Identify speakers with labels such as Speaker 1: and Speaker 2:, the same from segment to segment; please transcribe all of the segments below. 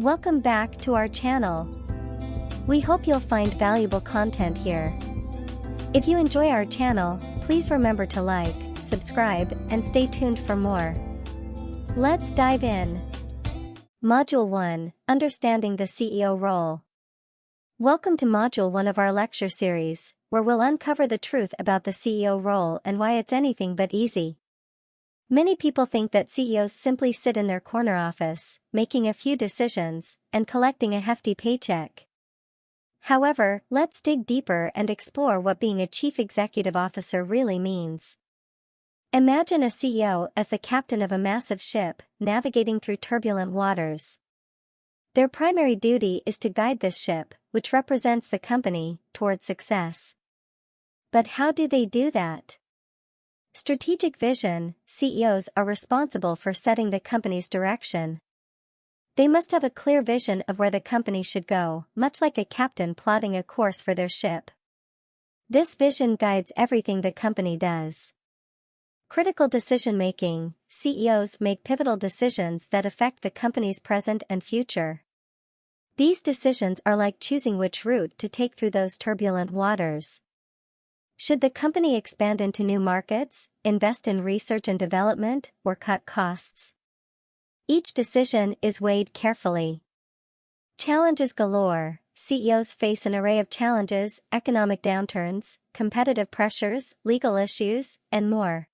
Speaker 1: Welcome back to our channel. We hope you'll find valuable content here. If you enjoy our channel, please remember to like, subscribe, and stay tuned for more. Let's dive in. Module 1: Understanding the CEO Role. Welcome to Module 1 of our lecture series, where we'll uncover the truth about the CEO role and why it's anything but easy. Many people think that CEOs simply sit in their corner office, making a few decisions, and collecting a hefty paycheck. However, let's dig deeper and explore what being a chief executive officer really means. Imagine a CEO as the captain of a massive ship, navigating through turbulent waters. Their primary duty is to guide this ship, which represents the company, toward success. But how do they do that? Strategic vision: CEOs are responsible for setting the company's direction. They must have a clear vision of where the company should go, much like a captain plotting a course for their ship. This vision guides everything the company does. Critical decision-making: CEOs make pivotal decisions that affect the company's present and future. These decisions are like choosing which route to take through those turbulent waters. Should the company expand into new markets, invest in research and development, or cut costs? Each decision is weighed carefully. Challenges galore: CEOs face an array of challenges, economic downturns, competitive pressures, legal issues, and more.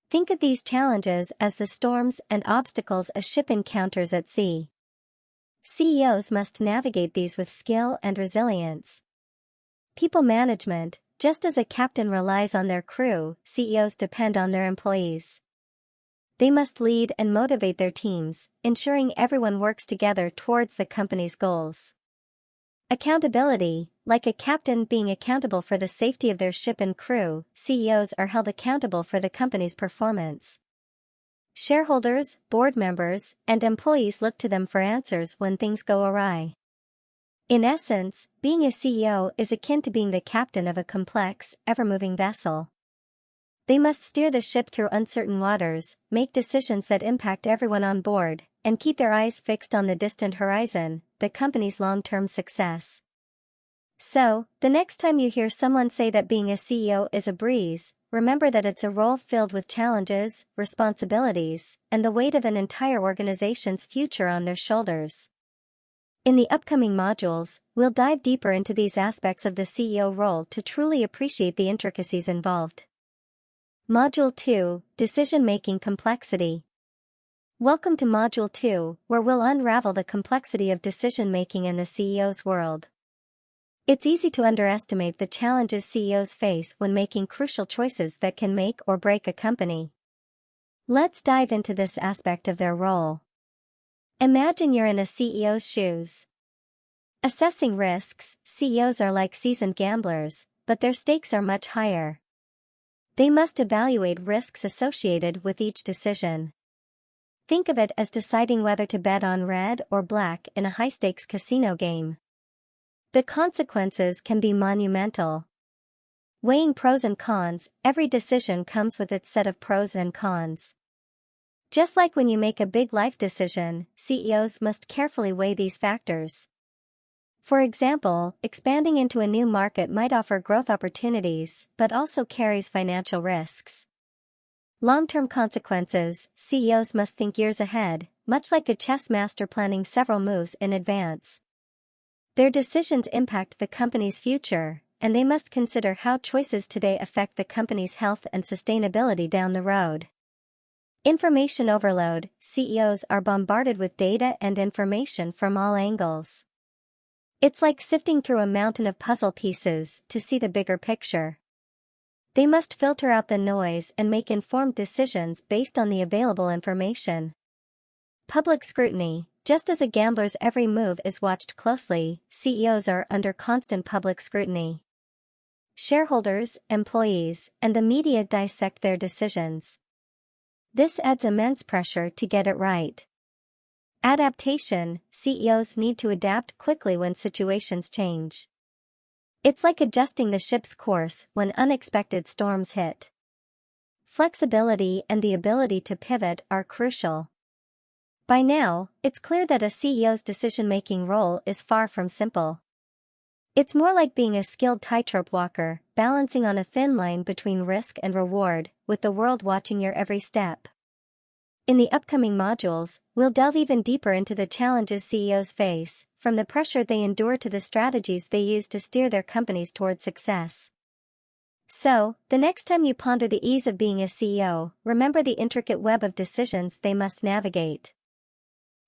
Speaker 1: Think of these challenges as the storms and obstacles a ship encounters at sea. CEOs must navigate these with skill and resilience. People management: just as a captain relies on their crew, CEOs depend on their employees. They must lead and motivate their teams, ensuring everyone works together towards the company's goals. Accountability: like a captain being accountable for the safety of their ship and crew, CEOs are held accountable for the company's performance. Shareholders, board members, and employees look to them for answers when things go awry. In essence, being a CEO is akin to being the captain of a complex, ever-moving vessel. They must steer the ship through uncertain waters, make decisions that impact everyone on board, and keep their eyes fixed on the distant horizon, the company's long-term success. So, the next time you hear someone say that being a CEO is a breeze, remember that it's a role filled with challenges, responsibilities, and the weight of an entire organization's future on their shoulders. In the upcoming modules, we'll dive deeper into these aspects of the CEO role to truly appreciate the intricacies involved. Module 2: Decision-Making Complexity. Welcome to Module 2, where we'll unravel the complexity of decision-making in the CEO's world. It's easy to underestimate the challenges CEOs face when making crucial choices that can make or break a company. Let's dive into this aspect of their role. Imagine you're in a CEO's shoes. Assessing risks: CEOs are like seasoned gamblers, but their stakes are much higher. They must evaluate risks associated with each decision. Think of it as deciding whether to bet on red or black in a high-stakes casino game. The consequences can be monumental. Weighing pros and cons: every decision comes with its set of pros and cons. Just like when you make a big life decision, CEOs must carefully weigh these factors. For example, expanding into a new market might offer growth opportunities, but also carries financial risks. Long-term consequences: CEOs must think years ahead, much like a chess master planning several moves in advance. Their decisions impact the company's future, and they must consider how choices today affect the company's health and sustainability down the road. Information overload: CEOs are bombarded with data and information from all angles. It's like sifting through a mountain of puzzle pieces to see the bigger picture. They must filter out the noise and make informed decisions based on the available information. Public scrutiny: just as a gambler's every move is watched closely, CEOs are under constant public scrutiny. Shareholders, employees, and the media dissect their decisions. This adds immense pressure to get it right. Adaptation: CEOs need to adapt quickly when situations change. It's like adjusting the ship's course when unexpected storms hit. Flexibility and the ability to pivot are crucial. By now, it's clear that a CEO's decision-making role is far from simple. It's more like being a skilled tightrope walker, balancing on a thin line between risk and reward, with the world watching your every step. In the upcoming modules, we'll delve even deeper into the challenges CEOs face, from the pressure they endure to the strategies they use to steer their companies toward success. So, the next time you ponder the ease of being a CEO, remember the intricate web of decisions they must navigate.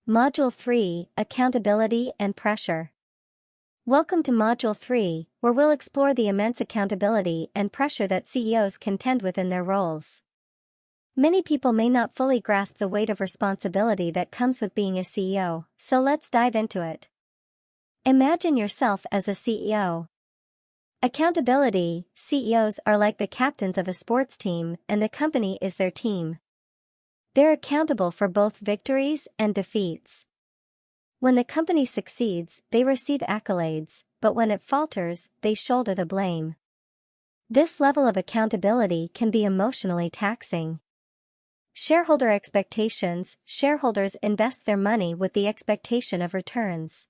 Speaker 1: Module 3: Accountability and Pressure. Welcome to Module 3, where we'll explore the immense accountability and pressure that CEOs contend with in their roles. Many people may not fully grasp the weight of responsibility that comes with being a CEO, so let's dive into it. Imagine yourself as a CEO. Accountability: CEOs are like the captains of a sports team, and the company is their team. They're accountable for both victories and defeats. When the company succeeds, they receive accolades, but when it falters, they shoulder the blame. This level of accountability can be emotionally taxing. Shareholder expectations: shareholders invest their money with the expectation of returns.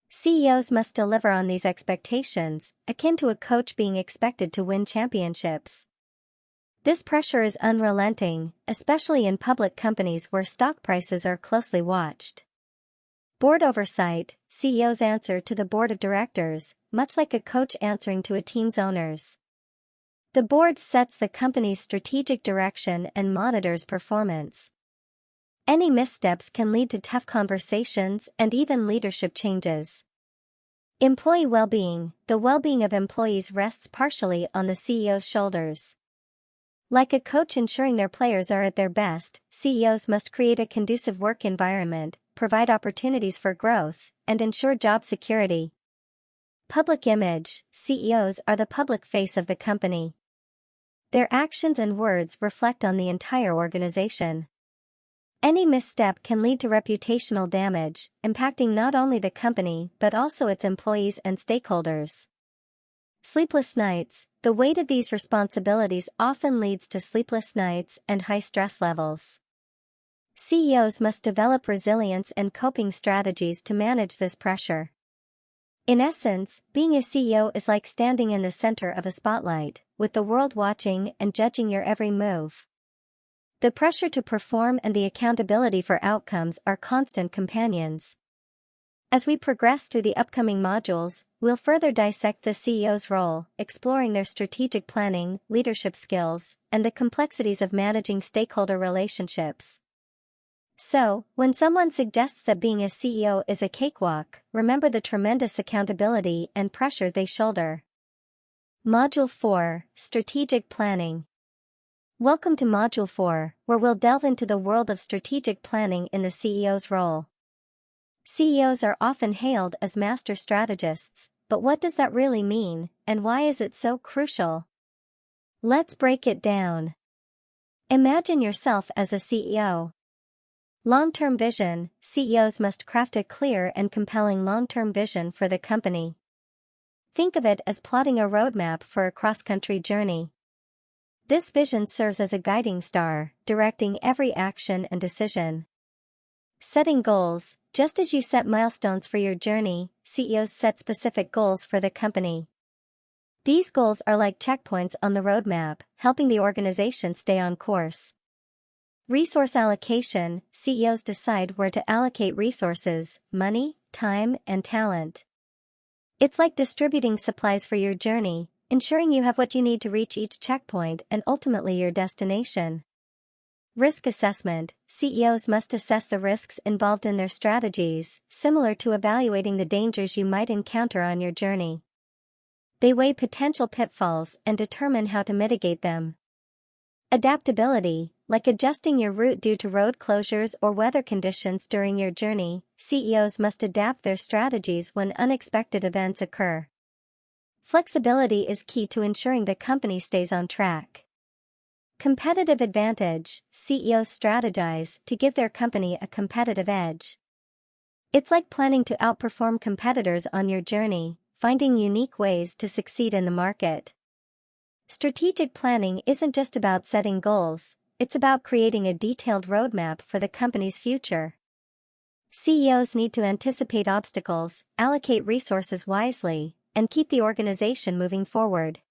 Speaker 1: CEOs must deliver on these expectations, akin to a coach being expected to win championships. This pressure is unrelenting, especially in public companies where stock prices are closely watched. Board oversight: CEOs answer to the board of directors, much like a coach answering to a team's owners. The board sets the company's strategic direction and monitors performance. Any missteps can lead to tough conversations and even leadership changes. Employee well-being: the well-being of employees rests partially on the CEO's shoulders. Like a coach ensuring their players are at their best, CEOs must create a conducive work environment, provide opportunities for growth, and ensure job security. Public image: CEOs are the public face of the company. Their actions and words reflect on the entire organization. Any misstep can lead to reputational damage, impacting not only the company but also its employees and stakeholders. Sleepless nights: the weight of these responsibilities often leads to sleepless nights and high stress levels. CEOs must develop resilience and coping strategies to manage this pressure. In essence, being a CEO is like standing in the center of a spotlight, with the world watching and judging your every move. The pressure to perform and the accountability for outcomes are constant companions. As we progress through the upcoming modules, we'll further dissect the CEO's role, exploring their strategic planning, leadership skills, and the complexities of managing stakeholder relationships. So, when someone suggests that being a CEO is a cakewalk, remember the tremendous accountability and pressure they shoulder. Module 4: Strategic Planning. Welcome to Module 4, where we'll delve into the world of strategic planning in the CEO's role. CEOs are often hailed as master strategists, but what does that really mean, and why is it so crucial? Let's break it down. Imagine yourself as a CEO. Long-term vision: CEOs must craft a clear and compelling long-term vision for the company. Think of it as plotting a roadmap for a cross-country journey. This vision serves as a guiding star, directing every action and decision. Setting goals: just as you set milestones for your journey, CEOs set specific goals for the company. These goals are like checkpoints on the roadmap, helping the organization stay on course. Resource allocation: CEOs decide where to allocate resources, money, time, and talent. It's like distributing supplies for your journey, ensuring you have what you need to reach each checkpoint and ultimately your destination. Risk assessment: CEOs must assess the risks involved in their strategies, similar to evaluating the dangers you might encounter on your journey. They weigh potential pitfalls and determine how to mitigate them. Adaptability: like adjusting your route due to road closures or weather conditions during your journey, CEOs must adapt their strategies when unexpected events occur. Flexibility is key to ensuring the company stays on track. Competitive advantage: CEOs strategize to give their company a competitive edge. It's like planning to outperform competitors on your journey, finding unique ways to succeed in the market. Strategic planning isn't just about setting goals, it's about creating a detailed roadmap for the company's future. CEOs need to anticipate obstacles, allocate resources wisely, and keep the organization moving forward.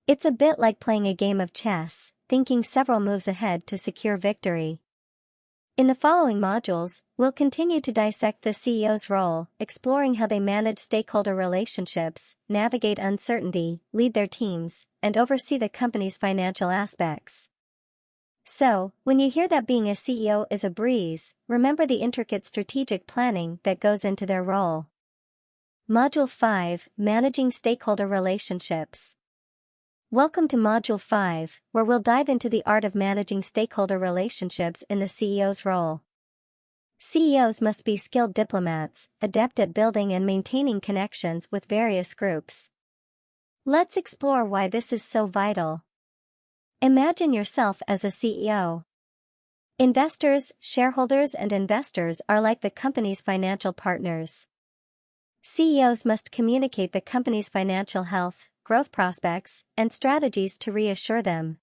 Speaker 1: It's a bit like playing a game of chess, thinking several moves ahead to secure victory. In the following modules, we'll continue to dissect the CEO's role, exploring how they manage stakeholder relationships, navigate uncertainty, lead their teams, and oversee the company's financial aspects. So, when you hear that being a CEO is a breeze, remember the intricate strategic planning that goes into their role. Module 5: Managing Stakeholder Relationships. Welcome to Module 5, where we'll dive into the art of managing stakeholder relationships in the CEO's role. CEOs must be skilled diplomats, adept at building and maintaining connections with various groups. Let's explore why this is so vital. Imagine yourself as a CEO. Investors, shareholders, and investors are like the company's financial partners. CEOs must communicate the company's financial health, growth prospects, and strategies to reassure them.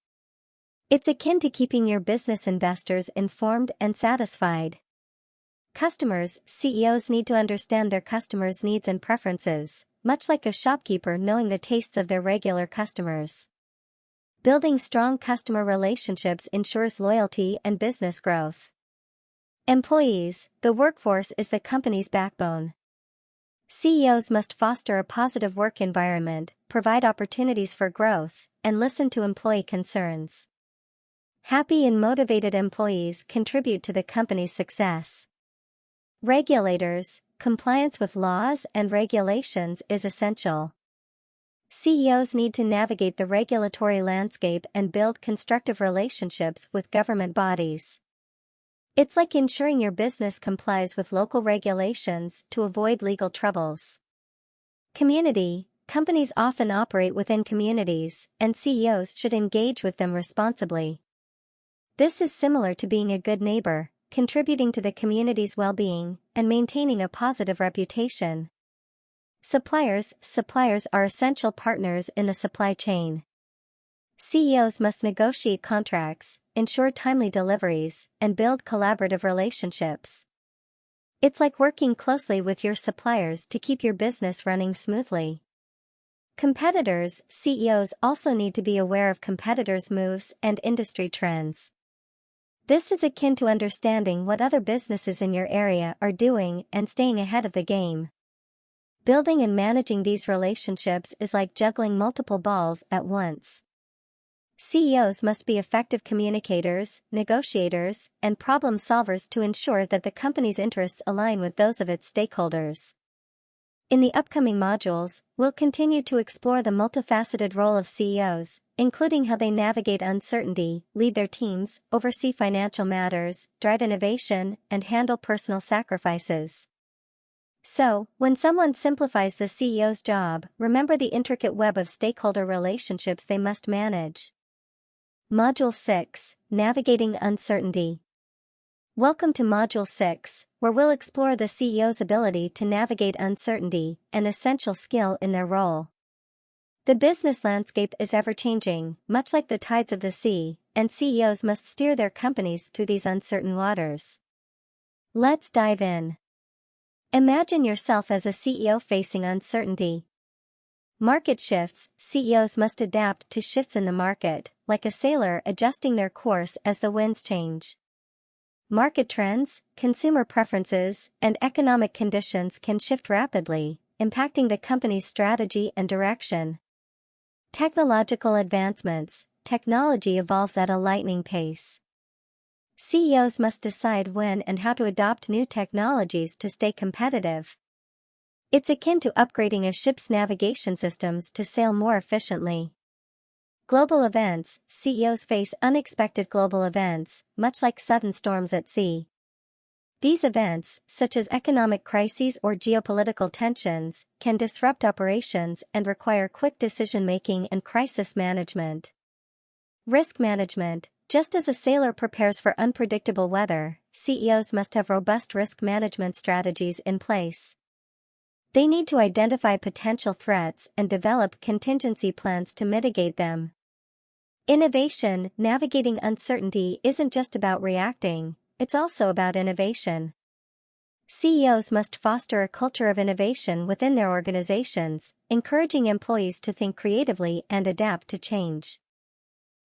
Speaker 1: It's akin to keeping your business investors informed and satisfied. Customers: CEOs need to understand their customers' needs and preferences, much like a shopkeeper knowing the tastes of their regular customers. Building strong customer relationships ensures loyalty and business growth. Employees: the workforce is the company's backbone. CEOs must foster a positive work environment, provide opportunities for growth, and listen to employee concerns. Happy and motivated employees contribute to the company's success. Regulators: compliance with laws and regulations is essential. CEOs need to navigate the regulatory landscape and build constructive relationships with government bodies. It's like ensuring your business complies with local regulations to avoid legal troubles. Community: companies often operate within communities, and CEOs should engage with them responsibly. This is similar to being a good neighbor, contributing to the community's well-being, and maintaining a positive reputation. Suppliers: suppliers are essential partners in the supply chain. CEOs must negotiate contracts, ensure timely deliveries, and build collaborative relationships. It's like working closely with your suppliers to keep your business running smoothly. Competitors: CEOs also need to be aware of competitors' moves and industry trends. This is akin to understanding what other businesses in your area are doing and staying ahead of the game. Building and managing these relationships is like juggling multiple balls at once. CEOs must be effective communicators, negotiators, and problem solvers to ensure that the company's interests align with those of its stakeholders. In the upcoming modules, we'll continue to explore the multifaceted role of CEOs, including how they navigate uncertainty, lead their teams, oversee financial matters, drive innovation, and handle personal sacrifices. So, when someone simplifies the CEO's job, remember the intricate web of stakeholder relationships they must manage. Module 6: Navigating Uncertainty. Welcome to Module 6, where we'll explore the CEO's ability to navigate uncertainty, an essential skill in their role. The business landscape is ever-changing, much like the tides of the sea, and CEOs must steer their companies through these uncertain waters. Let's dive in. Imagine yourself as a CEO facing uncertainty. Market shifts: CEOs must adapt to shifts in the market, like a sailor adjusting their course as the winds change. Market trends, consumer preferences, and economic conditions can shift rapidly, impacting the company's strategy and direction. Technological advancements: technology evolves at a lightning pace. CEOs must decide when and how to adopt new technologies to stay competitive. It's akin to upgrading a ship's navigation systems to sail more efficiently. Global events: CEOs face unexpected global events, much like sudden storms at sea. These events, such as economic crises or geopolitical tensions, can disrupt operations and require quick decision-making and crisis management. Risk management: just as a sailor prepares for unpredictable weather, CEOs must have robust risk management strategies in place. They need to identify potential threats and develop contingency plans to mitigate them. Innovation, navigating uncertainty isn't just about reacting, it's also about innovation. CEOs must foster a culture of innovation within their organizations, encouraging employees to think creatively and adapt to change.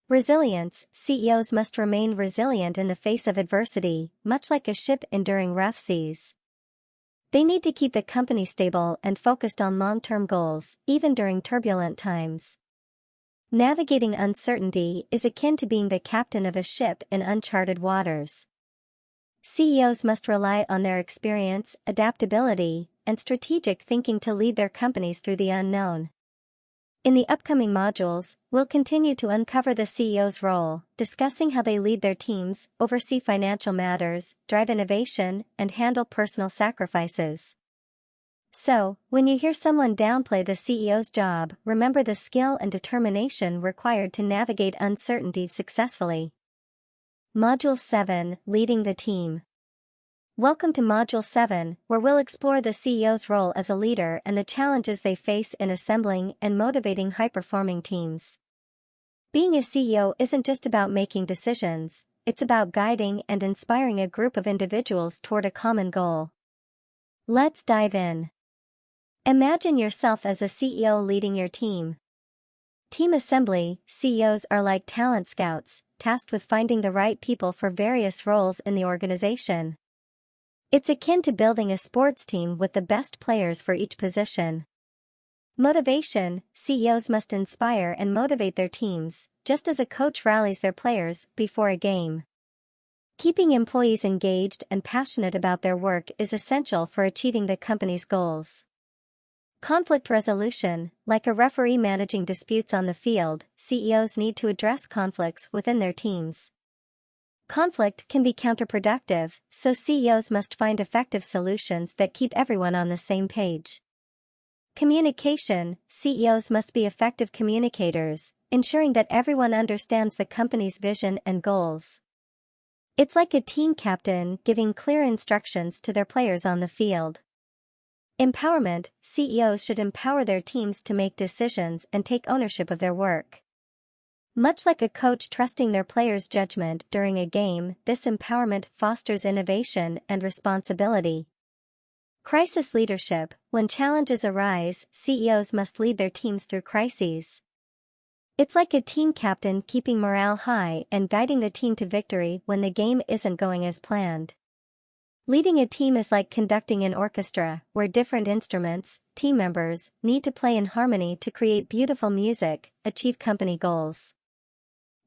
Speaker 1: Resilience, CEOs must remain resilient in the face of adversity, much like a ship enduring rough seas. They need to keep the company stable and focused on long-term goals, even during turbulent times. Navigating uncertainty is akin to being the captain of a ship in uncharted waters. CEOs must rely on their experience, adaptability, and strategic thinking to lead their companies through the unknown. In the upcoming modules, we'll continue to uncover the CEO's role, discussing how they lead their teams, oversee financial matters, drive innovation, and handle personal sacrifices. So, when you hear someone downplay the CEO's job, remember the skill and determination required to navigate uncertainty successfully. Module 7, Leading the Team. Welcome to Module 7, where we'll explore the CEO's role as a leader and the challenges they face in assembling and motivating high-performing teams. Being a CEO isn't just about making decisions, it's about guiding and inspiring a group of individuals toward a common goal. Let's dive in. Imagine yourself as a CEO leading your team. Team assembly, CEOs are like talent scouts, tasked with finding the right people for various roles in the organization. It's akin to building a sports team with the best players for each position. Motivation, CEOs must inspire and motivate their teams, just as a coach rallies their players before a game. Keeping employees engaged and passionate about their work is essential for achieving the company's goals. Conflict resolution, like a referee managing disputes on the field, CEOs need to address conflicts within their teams. Conflict can be counterproductive, so CEOs must find effective solutions that keep everyone on the same page. Communication, CEOs must be effective communicators, ensuring that everyone understands the company's vision and goals. It's like a team captain giving clear instructions to their players on the field. Empowerment, CEOs should empower their teams to make decisions and take ownership of their work. Much like a coach trusting their players' judgment during a game, this empowerment fosters innovation and responsibility. Crisis leadership, when challenges arise, CEOs must lead their teams through crises. It's like a team captain keeping morale high and guiding the team to victory when the game isn't going as planned. Leading a team is like conducting an orchestra, where different instruments, team members, need to play in harmony to create beautiful music, achieve company goals.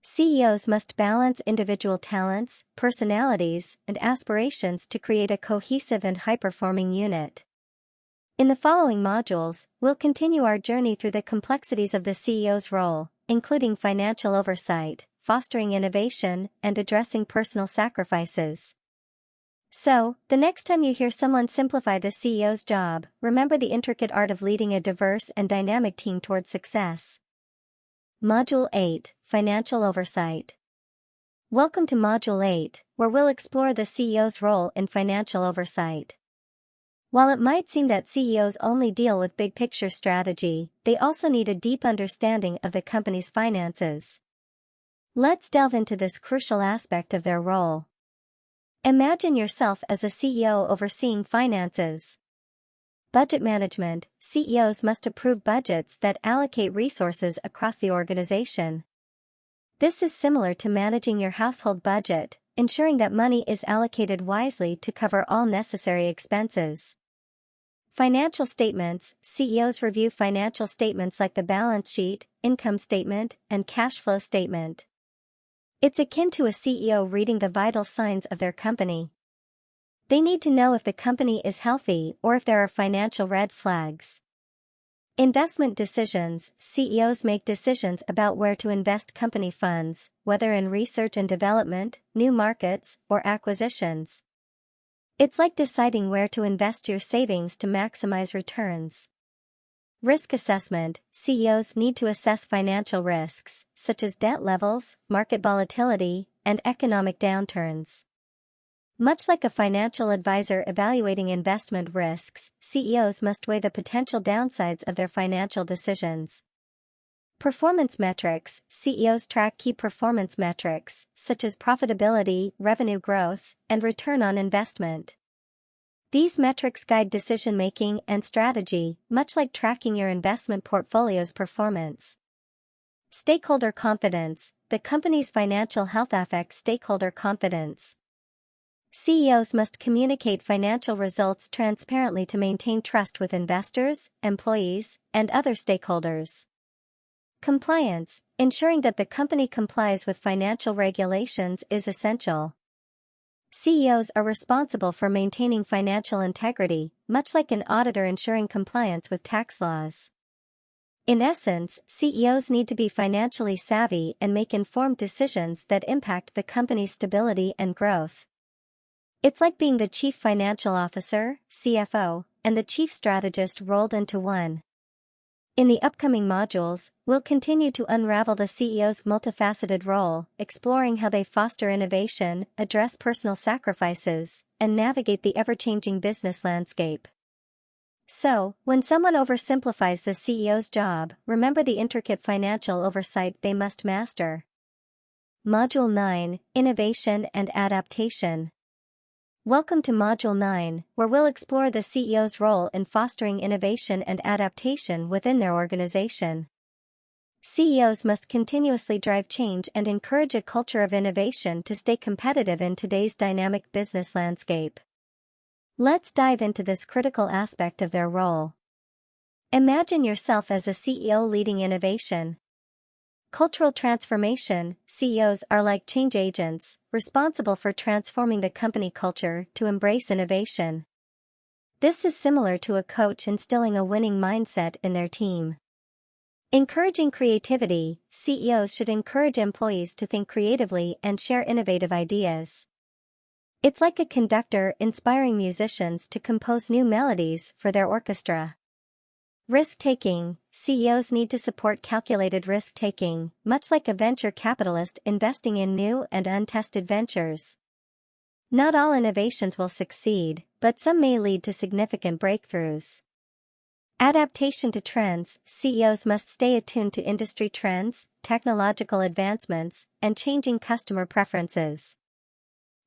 Speaker 1: CEOs must balance individual talents, personalities, and aspirations to create a cohesive and high-performing unit. In the following modules, we'll continue our journey through the complexities of the CEO's role, including financial oversight, fostering innovation, and addressing personal sacrifices. So, the next time you hear someone simplify the CEO's job, remember the intricate art of leading a diverse and dynamic team toward success. Module 8, Financial Oversight. Welcome to Module 8, where we'll explore the CEO's role in financial oversight. While it might seem that CEOs only deal with big-picture strategy, they also need a deep understanding of the company's finances. Let's delve into this crucial aspect of their role. Imagine yourself as a CEO overseeing finances. Budget management, CEOs must approve budgets that allocate resources across the organization. This is similar to managing your household budget, ensuring that money is allocated wisely to cover all necessary expenses. Financial statements, CEOs review financial statements like the balance sheet, income statement, and cash flow statement. It's akin to a CEO reading the vital signs of their company. They need to know if the company is healthy or if there are financial red flags. Investment decisions, CEOs make decisions about where to invest company funds, whether in research and development, new markets, or acquisitions. It's like deciding where to invest your savings to maximize returns. Risk assessment, CEOs need to assess financial risks, such as debt levels, market volatility, and economic downturns. Much like a financial advisor evaluating investment risks, CEOs must weigh the potential downsides of their financial decisions. Performance metrics. CEOs track key performance metrics, such as profitability, revenue growth, and return on investment. These metrics guide decision-making and strategy, much like tracking your investment portfolio's performance. Stakeholder confidence. The company's financial health affects stakeholder confidence. CEOs must communicate financial results transparently to maintain trust with investors, employees, and other stakeholders. Compliance. Ensuring that the company complies with financial regulations is essential. CEOs are responsible for maintaining financial integrity, much like an auditor ensuring compliance with tax laws. In essence, CEOs need to be financially savvy and make informed decisions that impact the company's stability and growth. It's like being the chief financial officer, CFO, and the chief strategist rolled into one. In the upcoming modules, we'll continue to unravel the CEO's multifaceted role, exploring how they foster innovation, address personal sacrifices, and navigate the ever-changing business landscape. So, when someone oversimplifies the CEO's job, remember the intricate financial oversight they must master. Module 9: Innovation and Adaptation. Welcome to Module 9, where we'll explore the CEO's role in fostering innovation and adaptation within their organization. CEOs must continuously drive change and encourage a culture of innovation to stay competitive in today's dynamic business landscape. Let's dive into this critical aspect of their role. Imagine yourself as a CEO leading innovation. Cultural transformation. CEOs are like change agents, responsible for transforming the company culture to embrace innovation. This is similar to a coach instilling a winning mindset in their team. Encouraging creativity. CEOs should encourage employees to think creatively and share innovative ideas. It's like a conductor inspiring musicians to compose new melodies for their orchestra. Risk-taking. CEOs need to support calculated risk-taking, much like a venture capitalist investing in new and untested ventures. Not all innovations will succeed, but some may lead to significant breakthroughs. Adaptation to trends. CEOs must stay attuned to industry trends, technological advancements, and changing customer preferences.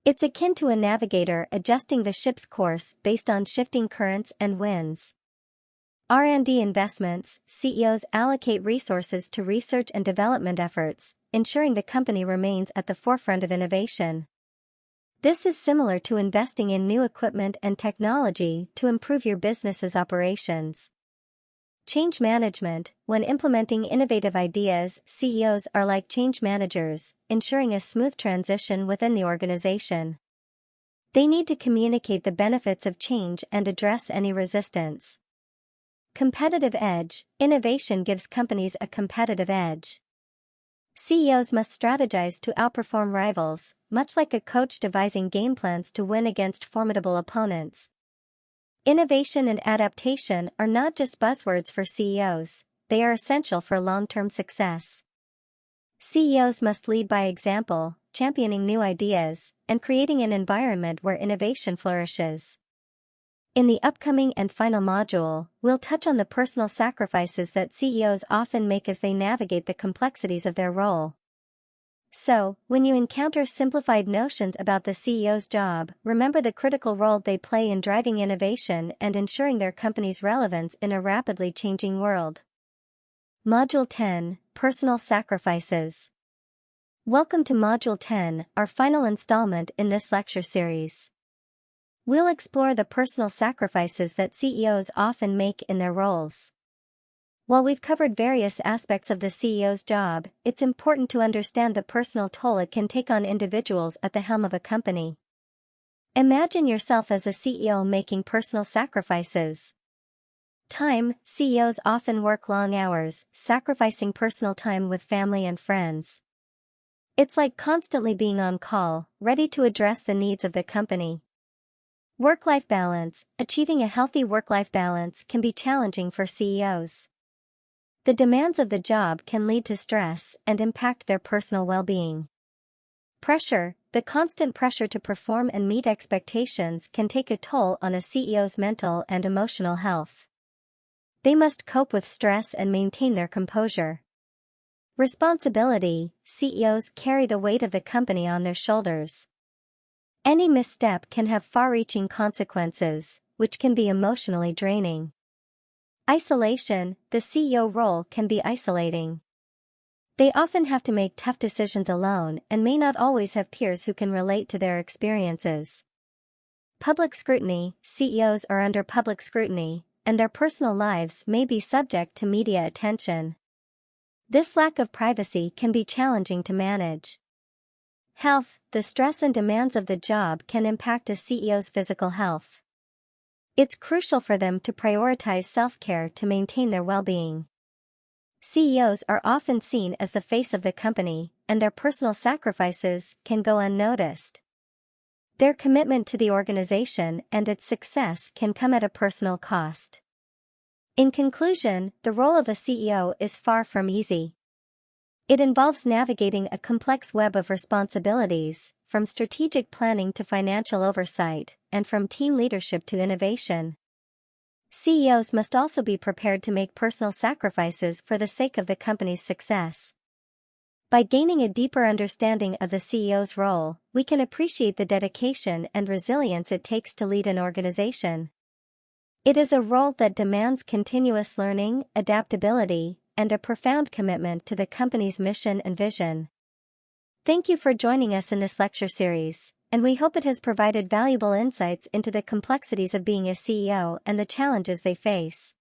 Speaker 1: It's akin to a navigator adjusting the ship's course based on shifting currents and winds. R&D investments. CEOs allocate resources to research and development efforts, ensuring the company remains at the forefront of innovation. This is similar to investing in new equipment and technology to improve your business's operations. Change management. When implementing innovative ideas, CEOs are like change managers, ensuring a smooth transition within the organization. They need to communicate the benefits of change and address any resistance. Competitive edge. Innovation gives companies a competitive edge. CEOs must strategize to outperform rivals, much like a coach devising game plans to win against formidable opponents. Innovation and adaptation are not just buzzwords for CEOs, they are essential for long-term success. CEOs must lead by example, championing new ideas, and creating an environment where innovation flourishes. In the upcoming and final module, we'll touch on the personal sacrifices that CEOs often make as they navigate the complexities of their role. So, when you encounter simplified notions about the CEO's job, remember the critical role they play in driving innovation and ensuring their company's relevance in a rapidly changing world. Module 10: Personal Sacrifices. Welcome to Module 10, our final installment in this lecture series. We'll explore the personal sacrifices that CEOs often make in their roles. While we've covered various aspects of the CEO's job, it's important to understand the personal toll it can take on individuals at the helm of a company. Imagine yourself as a CEO making personal sacrifices. Time. CEOs often work long hours, sacrificing personal time with family and friends. It's like constantly being on call, ready to address the needs of the company. Work-life balance. Achieving a healthy work-life balance can be challenging for CEOs. The demands of the job can lead to stress and impact their personal well-being. Pressure. The constant pressure to perform and meet expectations can take a toll on a CEO's mental and emotional health. They must cope with stress and maintain their composure. Responsibility: CEOs carry the weight of the company on their shoulders. Any misstep can have far-reaching consequences, which can be emotionally draining. Isolation: the CEO role can be isolating. They often have to make tough decisions alone and may not always have peers who can relate to their experiences. Public scrutiny: CEOs are under public scrutiny, and their personal lives may be subject to media attention. This lack of privacy can be challenging to manage. Health: the stress and demands of the job can impact a CEO's physical health. It's crucial for them to prioritize self-care to maintain their well-being. CEOs are often seen as the face of the company, and their personal sacrifices can go unnoticed. Their commitment to the organization and its success can come at a personal cost. In conclusion, the role of a CEO is far from easy. It involves navigating a complex web of responsibilities, from strategic planning to financial oversight, and from team leadership to innovation. CEOs must also be prepared to make personal sacrifices for the sake of the company's success. By gaining a deeper understanding of the CEO's role, we can appreciate the dedication and resilience it takes to lead an organization. It is a role that demands continuous learning, adaptability, and a profound commitment to the company's mission and vision. Thank you for joining us in this lecture series, and we hope it has provided valuable insights into the complexities of being a CEO and the challenges they face.